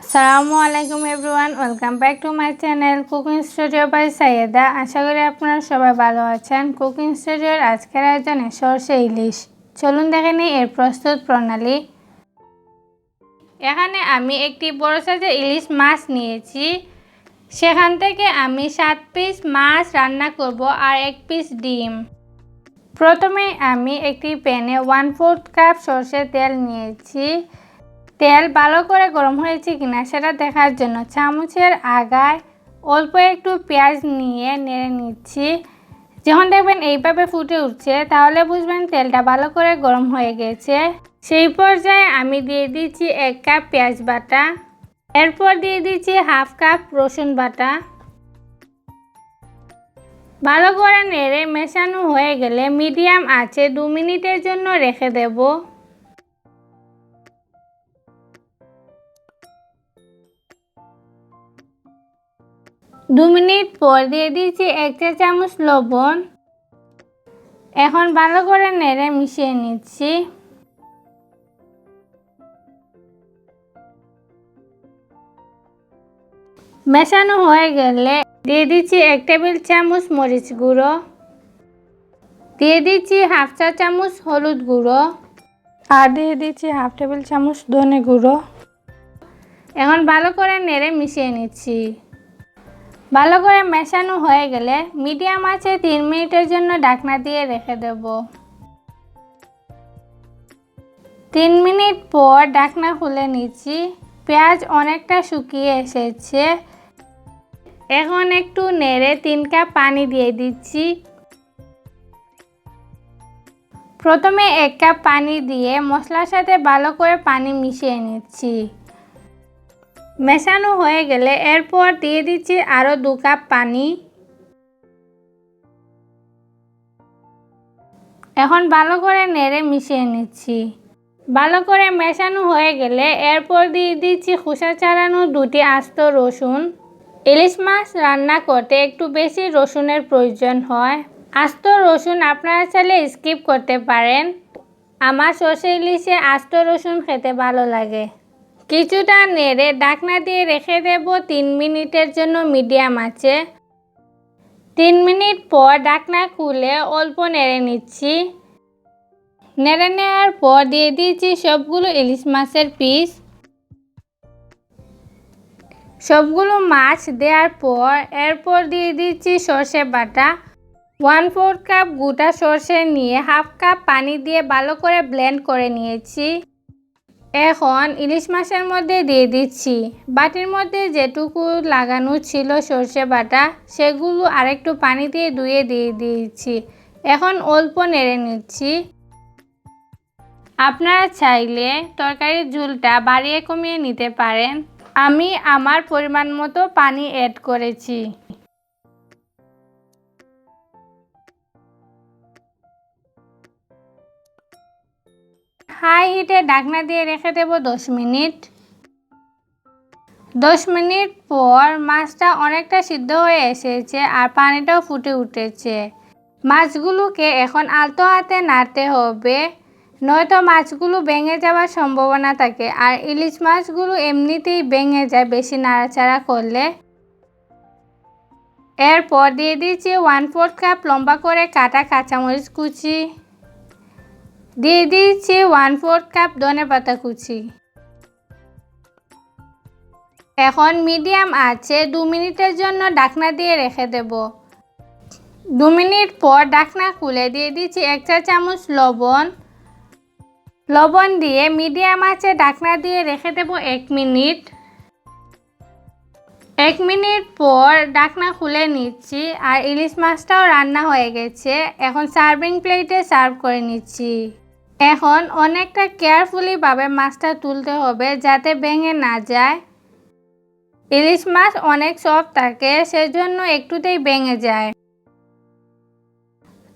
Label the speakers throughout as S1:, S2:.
S1: আসসালামু আলাইকুম everyone, welcome back to my channel cooking studio by Sayeda. আশা করি আপনারা সবাই ভালো আছেন। কুকিং স্টুডিওর আজকের আয়োজনে সরষে ইলিশ। চলুন দেখে নিই এর প্রস্তুত প্রণালী। এখানে আমি একটি বড় সাইজের ইলিশ মাছ নিয়েছি। সেখান থেকে আমি 7 পিস মাছ রান্না করব আর 1 পিস ডিম। প্রথমে আমি একটি প্যানে 1/4 কাপ সরষের তেল নিয়েছি। তেল ভালো করে গরম হয়েছে কিনা সেটা দেখার জন্য চামচের আগায় অল্প একটু পেঁয়াজ নিয়ে নেড়ে নিচ্ছি। যখন দেখবেন এইভাবে ফুটে উঠছে তাহলে বুঝবেন তেলটা ভালো করে গরম হয়ে গেছে। সেই পর্যায়ে আমি দিয়ে দিচ্ছি 1 কাপ পেঁয়াজ বাটা, এরপর দিয়ে দিচ্ছি 1/2 কাপ রসুন বাটা। ভালো করে নেড়ে মেশানো হয়ে গেলে মিডিয়াম আঁচে 2 মিনিটের জন্য রেখে দেব। 2 মিনিট পর দিয়ে দিচ্ছি 1 চা চামচ লবণ। এখন ভালো করে নেড়ে মিশিয়ে নিচ্ছি। মেশানো হয়ে গেলে দিয়ে দিচ্ছি 1 টেবিল চামচ মরিচ গুঁড়ো, দিয়ে দিচ্ছি 1/2 চা চামচ হলুদ গুঁড়ো আর দিয়ে দিচ্ছি 1/2 টেবিল চামচ ধনে গুঁড়ো। এখন ভালো করে নেড়ে মিশিয়ে নিচ্ছি। ভালো করে মেশানো হয়ে গেলে মিডিয়াম আঁচে 3 মিনিটের জন্য ঢাকনা দিয়ে রেখে দেব। 3 মিনিট পর ঢাকনা খুলে নিচ্ছি। পেঁয়াজ অনেকটা শুকিয়ে এসেছে। এখন একটু নেড়ে 3 কাপ পানি দিয়ে দিচ্ছি। প্রথমে 1 কাপ পানি দিয়ে মশলার সাথে ভালো করে পানি মিশিয়ে নিচ্ছি। মেশানো হয়ে গেলে এরপর দিয়ে দিচ্ছি আরও 2 কাপ পানি। এখন ভালো করে নেড়ে মিশিয়ে নিচ্ছি। ভালো করে মেশানো হয়ে গেলে এরপর দিয়ে দিচ্ছি খোসা ছাড়ানো 2টি আস্ত রসুন। ইলিশ মাছ রান্না করতে একটু বেশি রসুনের প্রয়োজন হয়। আস্ত রসুন আপনারা চাইলে স্কিপ করতে পারেন। আমার সরষে ইলিশে আস্ত রসুন খেতে ভালো লাগে। কিছুটা নেড়ে ঢাকনা দিয়ে রেখে দেব 3 মিনিটের জন্য মিডিয়াম আঁচে। 3 মিনিট পর ঢাকনা খুলে অল্প নেড়ে নিচ্ছি। নেড়ে নেওয়ার পর দিয়ে দিচ্ছি সবগুলো ইলিশ মাছের পিস। সবগুলো মাছ দেওয়ার পর এরপর দিয়ে দিচ্ছি সরষে বাটা। 1/4 কাপ গোটা সরষে নিয়ে 1/2 কাপ পানি দিয়ে ভালো করে ব্লেন্ড করে নিয়েছি। এখন ইলিশ মাছের মধ্যে দিয়ে দিচ্ছি। বাটির মধ্যে যেটুকু লাগানো ছিল সরষে বাটা সেগুলো আরেকটু পানি দিয়ে ধুয়ে দিয়ে দিয়েছি। এখন অল্প নেড়ে নিচ্ছি। আপনারা চাইলে তরকারির ঝোলটা বাড়িয়ে কমিয়ে নিতে পারেন। আমি আমার পরিমাণ মতো পানি অ্যাড করেছি। হাই হিটে ঢাকনা দিয়ে রেখে দেব 10 মিনিট। 10 মিনিট পর মাছটা অনেকটা সিদ্ধ হয়ে এসেছে আর পানিটাও ফুটে উঠেছে। মাছগুলোকে এখন আলতো হাতে নাড়তে হবে, নয়তো মাছগুলো ভেঙে যাওয়ার সম্ভাবনা থাকে। আর ইলিশ মাছগুলো এমনিতেই ভেঙে যায় বেশি নাড়াচাড়া করলে। এরপর দিয়ে দিচ্ছি 1/4 কাপ লম্বা করে কাটা কাঁচামরিচ কুচি, দিয়ে দিচ্ছি 1/4 কাপ ধনেপাতা কুচি। এখন মিডিয়াম আঁচে 2 মিনিটের জন্য ঢাকনা দিয়ে রেখে দেব। 2 মিনিট পর ঢাকনা খুলে দিয়ে দিচ্ছি 1 চা চামচ লবণ। লবণ দিয়ে মিডিয়াম আঁচে ঢাকনা দিয়ে রেখে দেব 1 মিনিট। 1 মিনিট পর ঢাকনা খুলে নিচ্ছি আর ইলিশ মাছটাও রান্না হয়ে গেছে। এখন সার্ভিং প্লেটে সার্ভ করে নিচ্ছি। এখন অনেকটা কেয়ারফুলি ভাবে মাছটা তুলতে হবে যাতে ভেঙে না যায়। ইলিশ মাছ অনেক সফট থাকে, সেজন্য একটুতেই ভেঙে যায়।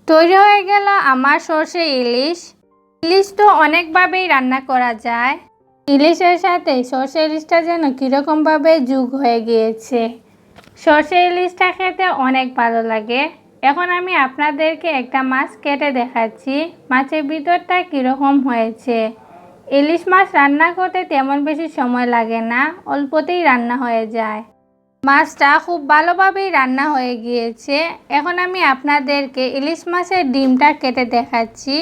S1: তৈরি হয়ে গেল আমার সরষে ইলিশ। ইলিশ তো অনেকভাবেই রান্না করা যায়। ইলিশের সাথে সরষে ইলিশটা যেন কীরকমভাবে যোগ হয়ে গিয়েছে। সরষে ইলিশটা খেতে অনেক ভালো লাগে। এখন আমি আপনাদেরকে একটা মাছ কেটে দেখাচ্ছি মাছের ভিতরটা কীরকম হয়েছে। ইলিশ মাছ রান্না করতে তেমন বেশি সময় লাগে না, অল্পতেই রান্না হয়ে যায়। মাছটা খুব ভালোভাবেই রান্না হয়ে গিয়েছে। এখন আমি আপনাদেরকে ইলিশ মাছের ডিমটা কেটে দেখাচ্ছি।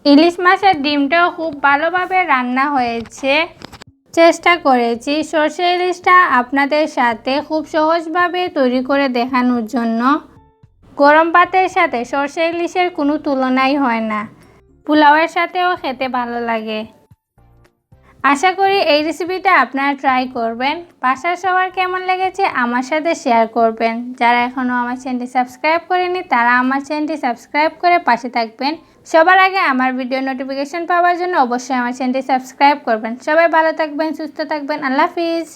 S1: ইলিশ মাছের ডিমটাও খুব ভালোভাবে রান্না হয়েছে। চেষ্টা করেছি সরষে ইলিশটা আপনাদের সাথে খুব সহজভাবে তৈরি করে দেখানোর জন্য। গরম ভাতের সাথে সরষে ইলিশের কোনো তুলনাই হয় না, পোলাওয়ের সাথেও খেতে ভালো লাগে। আশা করি এই রেসিপিটা আপনারা ট্রাই করবেন। বাসার সবার কেমন লেগেছে আমার সাথে শেয়ার করবেন। যারা এখনও আমার চ্যানেলটি সাবস্ক্রাইব করেনি তারা আমার চ্যানেলটি সাবস্ক্রাইব করে পাশে থাকবেন। সবার আগে আমার ভিডিও নোটিফিকেশন পাওয়ার জন্য অবশ্যই আমার চ্যানেলটি সাবস্ক্রাইব করবেন। সবাই ভালো থাকবেন, সুস্থ থাকবেন। আল্লাহ হাফিজ।